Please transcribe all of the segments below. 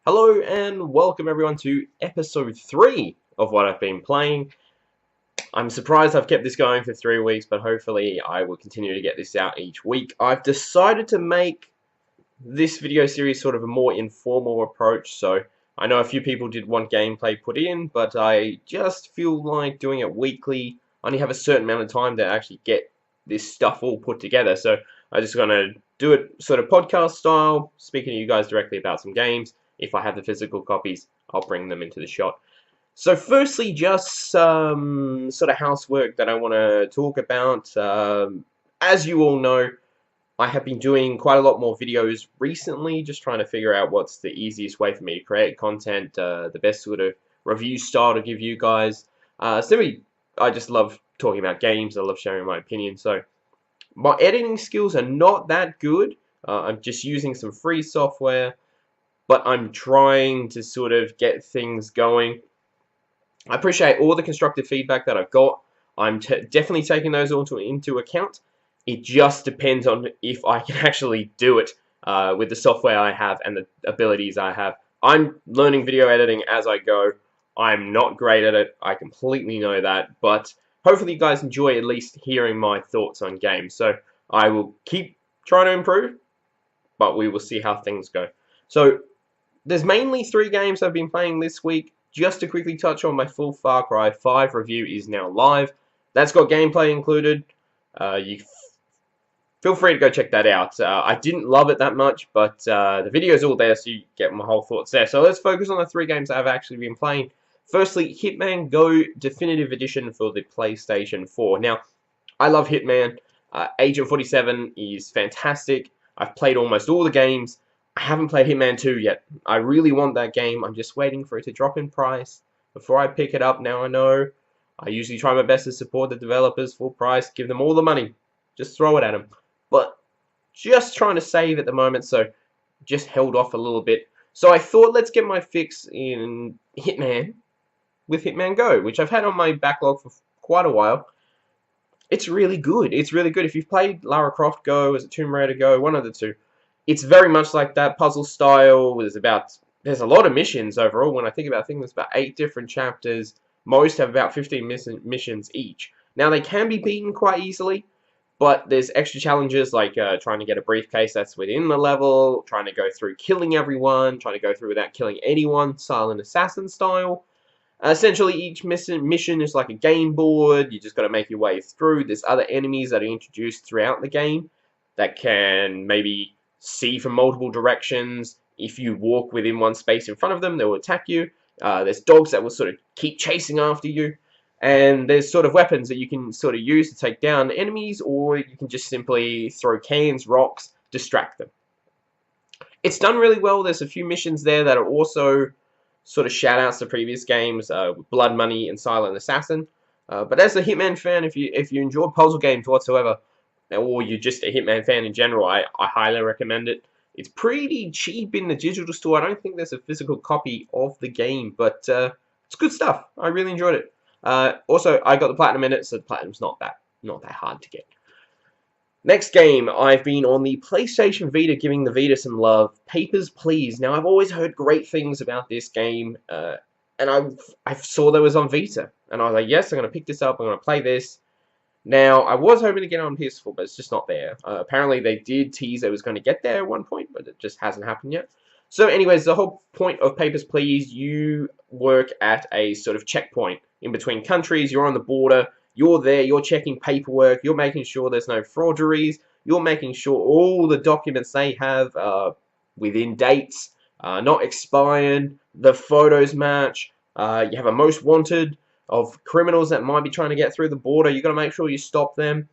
Hello and welcome everyone to episode 3 of what I've been playing. I'm surprised I've kept this going for 3 weeks, but hopefully I will continue to get this out each week. I've decided to make this video series sort of a more informal approach, so I know a few people did want gameplay put in, but I just feel like doing it weekly. I only have a certain amount of time to actually get this stuff all put together, so I'm just going to do it sort of podcast style, speaking to you guys directly about some games. If I have the physical copies, I'll bring them into the shot. So firstly, just some sort of housework that I want to talk about. As you all know, I have been doing quite a lot more videos recently, just trying to figure out what's the easiest way for me to create content, the best sort of review style to give you guys. Simply, I just love talking about games. I love sharing my opinion. So my editing skills are not that good. I'm just using some free software, but I'm trying to sort of get things going. I appreciate all the constructive feedback that I've got. I'm definitely taking those all into account. It just depends on if I can actually do it with the software I have and the abilities I have. I'm learning video editing as I go. I'm not great at it. I completely know that, but hopefully you guys enjoy at least hearing my thoughts on games. So I will keep trying to improve, but we will see how things go. So there's mainly 3 games I've been playing this week. Just to quickly touch on, my full Far Cry 5 review is now live. That's got gameplay included. You feel free to go check that out. I didn't love it that much, but the video's all there, so you get my whole thoughts there. So let's focus on the 3 games I've actually been playing. Firstly, Hitman Go Definitive Edition for the PlayStation 4. Now, I love Hitman. Agent 47 is fantastic. I've played almost all the games. I haven't played Hitman 2 yet. I really want that game. I'm just waiting for it to drop in price before I pick it up. Now I know I usually try my best to support the developers full price, give them all the money. Just throw it at them. But just trying to save at the moment, so just held off a little bit. So I thought, let's get my fix in Hitman with Hitman Go, which I've had on my backlog for quite a while. It's really good. It's really good. If you've played Lara Croft Go, is it Tomb Raider Go, one of the two. It's very much like that, puzzle style. There's a lot of missions overall. When I think about it, I think there's about 8 different chapters. Most have about 15 missions each. Now, they can be beaten quite easily, but there's extra challenges like trying to get a briefcase that's within the level, trying to go through killing everyone, trying to go through without killing anyone, silent assassin style. Essentially, each mission is like a game board. You just got to make your way through. There's other enemies that are introduced throughout the game that can maybe see from multiple directions. If you walk within one space in front of them, they will attack you. There's dogs that will sort of keep chasing after you. And there's sort of weapons that you can sort of use to take down enemies, or you can just simply throw cans, rocks, distract them. It's done really well. There's a few missions there that are also sort of shout-outs to previous games, Blood Money and Silent Assassin. But as a Hitman fan, if you enjoy puzzle games whatsoever, or you're just a Hitman fan in general, I highly recommend it. It's pretty cheap in the digital store. I don't think there's a physical copy of the game, but it's good stuff. I really enjoyed it. Also, I got the Platinum in it, so the Platinum's not that hard to get. Next game, I've been on the PlayStation Vita, giving the Vita some love. Papers, Please. Now, I've always heard great things about this game, and I saw that it was on Vita, and I was like, yes, I'm going to pick this up, I'm going to play this. Now, I was hoping to get it on PS4, but it's just not there. Apparently, they did tease it was going to get there at one point, but it just hasn't happened yet. So anyways, the whole point of Papers, Please, you work at a sort of checkpoint in between countries. You're on the border. You're there. You're checking paperwork. You're making sure there's no frauderies. You're making sure all the documents they have are within dates, not expired. The photos match. You have a most wanted of criminals that might be trying to get through the border. You've got to make sure you stop them.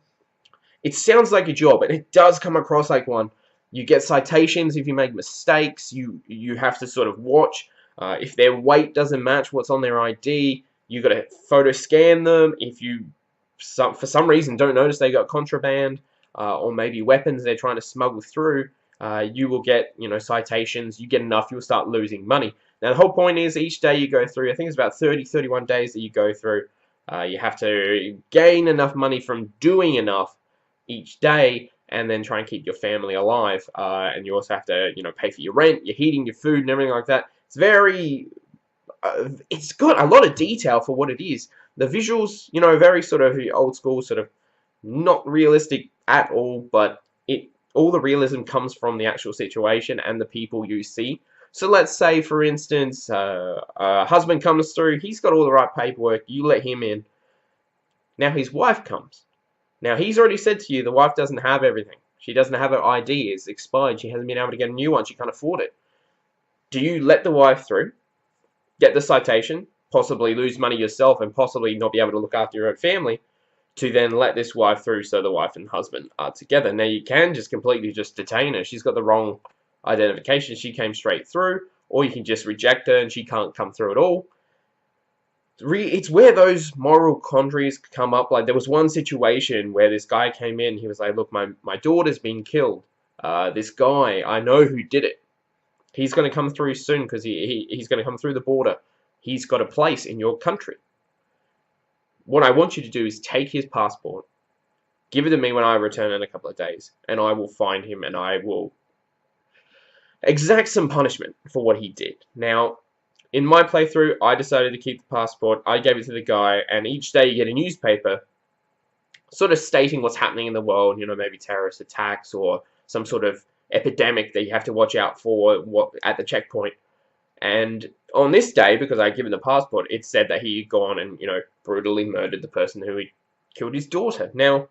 It sounds like a job, and it does come across like one. You get citations if you make mistakes. You have to sort of watch. If their weight doesn't match what's on their ID, you got to photo scan them. If you, for some reason, don't notice they got contraband or maybe weapons they're trying to smuggle through, you will get, citations. You get enough, you'll start losing money. Now, the whole point is each day you go through, I think it's about 30, 31 days that you go through. You have to gain enough money from doing enough each day and then try and keep your family alive. And you also have to, pay for your rent, your heating, your food, and everything like that. It's very, it's got a lot of detail for what it is. The visuals, you know, very sort of old school, sort of not realistic at all, but all the realism comes from the actual situation and the people you see. So let's say, for instance, a husband comes through, he's got all the right paperwork, you let him in. Now his wife comes. Now he's already said to you the wife doesn't have everything. She doesn't have her ID, it's expired, she hasn't been able to get a new one, she can't afford it. Do you let the wife through, get the citation, possibly lose money yourself and possibly not be able to look after your own family, to then let this wife through so the wife and husband are together? Now you can just completely just detain her. She's got the wrong identification. She came straight through. Or you can just reject her and she can't come through at all. It's where those moral quandaries come up. Like, there was one situation where this guy came in. He was like, look, my daughter's been killed. This guy, I know who did it. He's going to come through soon because he's going to come through the border. He's got a place in your country. What I want you to do is take his passport, give it to me when I return in a couple of days, and I will find him and I will exact some punishment for what he did. Now, in my playthrough, I decided to keep the passport. I gave it to the guy, and each day you get a newspaper sort of stating what's happening in the world, you know, maybe terrorist attacks or some sort of epidemic that you have to watch out for at the checkpoint. And on this day, because I'd given the passport, it said that he had gone and, you know, brutally murdered the person who had killed his daughter. Now,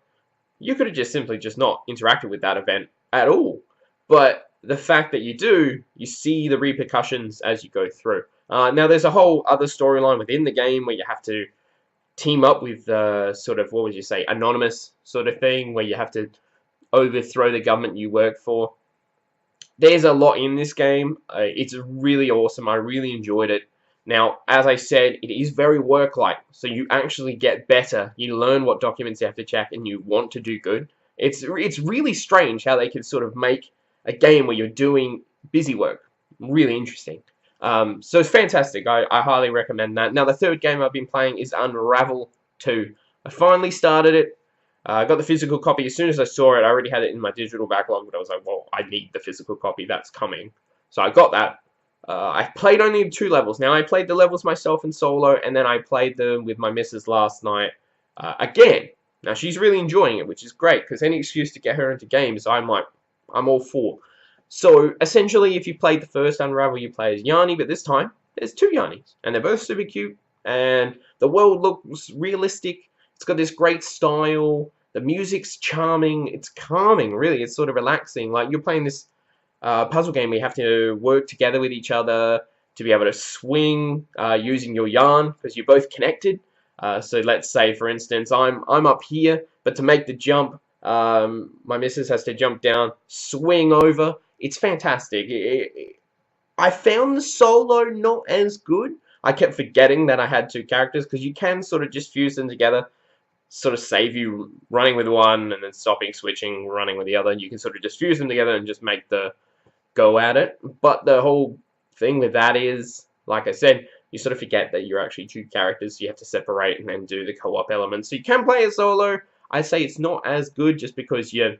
you could have just simply just not interacted with that event at all. But the fact that you do, you see the repercussions as you go through. Now, there's a whole other storyline within the game where you have to team up with sort of, what would you say, anonymous sort of thing, where you have to overthrow the government you work for. There's a lot in this game. It's really awesome. I really enjoyed it. Now, as I said, it is very work-like, so you actually get better. You learn what documents you have to check, and you want to do good. It's really strange how they can sort of make a game where you're doing busy work. Really interesting. So it's fantastic. I highly recommend that. Now, the third game I've been playing is Unravel 2. I finally started it. I got the physical copy. As soon as I saw it, I already had it in my digital backlog, but I was like, well, I need the physical copy. That's coming. So I got that. I played only 2 levels. Now, I played the levels myself in solo, and then I played them with my missus last night again. Now, she's really enjoying it, which is great, because any excuse to get her into games, I'm all for. So, essentially, if you played the first Unravel, you play as Yanni, but this time, there's 2 Yannis, and they're both super cute, and the world looks realistic. It's got this great style. The music's charming. It's calming, really. It's sort of relaxing. Like, you're playing this puzzle game where you have to work together with each other to be able to swing using your yarn, because you're both connected. So let's say, for instance, I'm up here, but to make the jump, my missus has to jump down, swing over. It's fantastic. I found the solo not as good. I kept forgetting that I had 2 characters, because you can sort of just fuse them together, sort of save you running with one and then stopping, switching, running with the other. You can sort of just fuse them together and just make the go at it. But the whole thing with that is, like I said, you sort of forget that you're actually 2 characters. So you have to separate and then do the co-op element. So you can play it solo. I say it's not as good just because you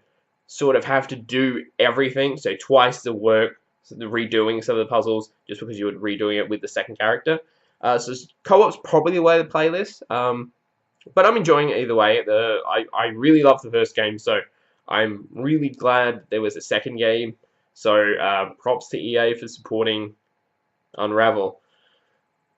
sort of have to do everything. So twice the work, so the redoing some of the puzzles, just because you were redoing it with the second character. So co-op's probably the way to play this. But I'm enjoying it either way. I really love the first game, so I'm really glad there was a second game. So props to EA for supporting Unravel.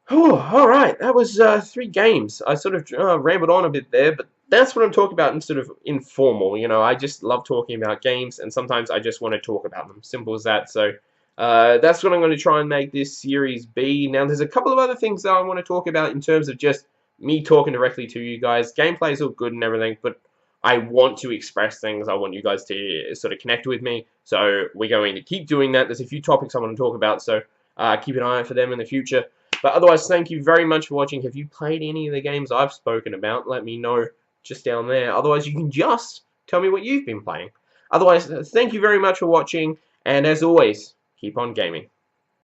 Oh, alright, that was 3 games. I sort of rambled on a bit there, but that's what I'm talking about in sort of informal. You know, I just love talking about games, and sometimes I just want to talk about them. Simple as that. So that's what I'm going to try and make this series be. Now, there's a couple of other things that I want to talk about in terms of just me talking directly to you guys. Gameplay is all good and everything, but I want to express things. I want you guys to sort of connect with me. So we're going to keep doing that. There's a few topics I want to talk about, so keep an eye out for them in the future. But otherwise, thank you very much for watching. Have you played any of the games I've spoken about? Let me know just down there. Otherwise, you can just tell me what you've been playing. Otherwise, thank you very much for watching, and as always, keep on gaming.